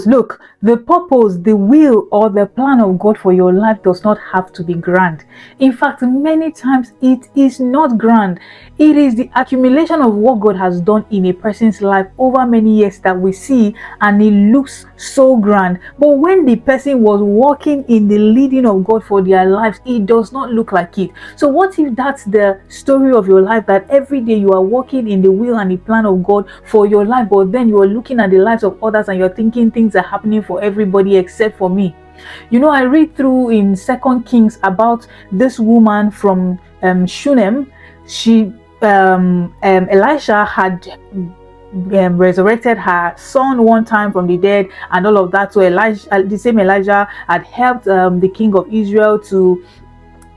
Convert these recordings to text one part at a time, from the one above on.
Look, the purpose, the will, or the plan of God for your life does not have to be grand. In fact, many times it is not grand. It is the accumulation of what God has done in a person's life over many years that we see, and it looks so grand. But when the person was walking in the leading of God for their lives, it does not look like it. So what if that's the story of your life, that every day you are walking in the will and the plan of God for your life, but then you are looking at the lives of others and you're thinking things are happening for everybody except for me? You know, I read through in 2 Kings about this woman from Shunem. She Elisha had resurrected her son one time from the dead and all of that. So Elijah, the same Elijah, had helped the king of Israel to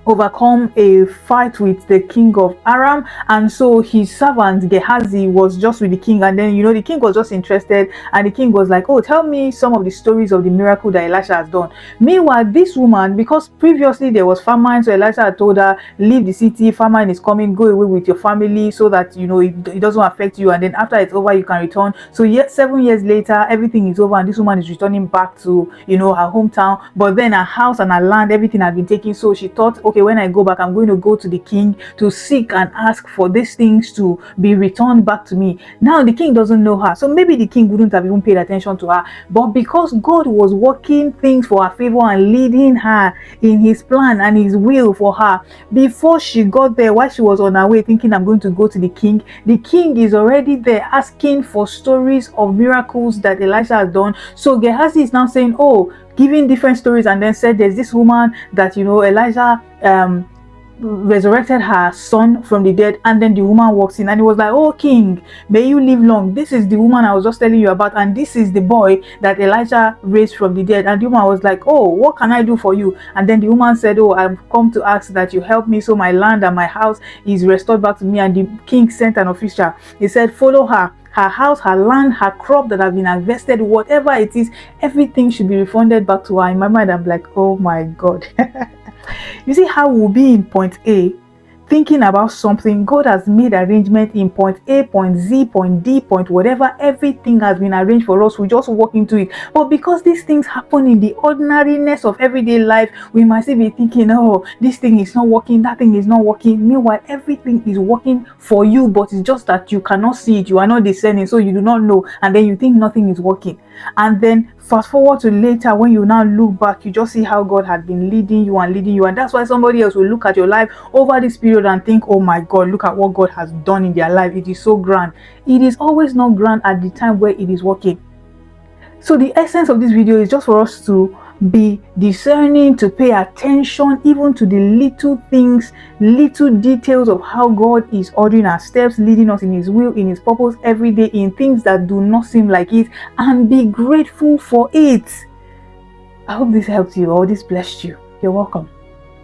overcome a fight with the king of Aram, and so his servant Gehazi was just with the king, and then the king was just interested, and the king was like, oh, tell me some of the stories of the miracle that Elisha has done. Meanwhile, this woman, because previously there was famine, so Elisha had told her, leave the city, famine is coming, go away with your family so that it doesn't affect you, and then after it's over you can return. So yet 7 years later, everything is over and this woman is returning back to her hometown, but then her house and her land, everything had been taken. So she thought, okay, when I go back, I'm going to go to the king to seek and ask for these things to be returned back to me. Now the king doesn't know her, so maybe the king wouldn't have even paid attention to her, but because God was working things for her favor and leading her in his plan and his will for her, before she got there, while she was on her way thinking, I'm going to go to the king is already there asking for stories of miracles that Elisha has done. So Gehazi is now saying, oh, giving different stories, and then said there's this woman that Elijah resurrected her son from the dead, and then the woman walks in and he was like, oh king, may you live long, this is the woman I was just telling you about, and this is the boy that Elijah raised from the dead. And the woman was like, oh, what can I do for you? And then the woman said, oh, I've come to ask that you help me so my land and my house is restored back to me. And the king sent an official. He said, follow her house, her land, her crop that have been invested, whatever it is, everything should be refunded back to her. In my mind, I'm like, oh my God. You see how we'll be in point A, thinking about something. God has made arrangement in point A, point Z, point D, point whatever. Everything has been arranged for us. We just walk into it. But because these things happen in the ordinariness of everyday life, we might still be thinking, oh, this thing is not working, that thing is not working. Meanwhile, everything is working for you, but it's just that you cannot see it. You are not discerning, so you do not know. And then you think nothing is working. And then fast forward to later, when you now look back, you just see how God had been leading you. And that's why somebody else will look at your life over this period and think, oh my God, look at what God has done in their life. It is so grand. It is always not grand at the time where it is working. So the essence of this video is just for us to be discerning, to pay attention even to the little things, little details of how God is ordering our steps, leading us in his will, in his purpose every day, in things that do not seem like it, and be grateful for it. I hope this helped you or this blessed you. You're welcome.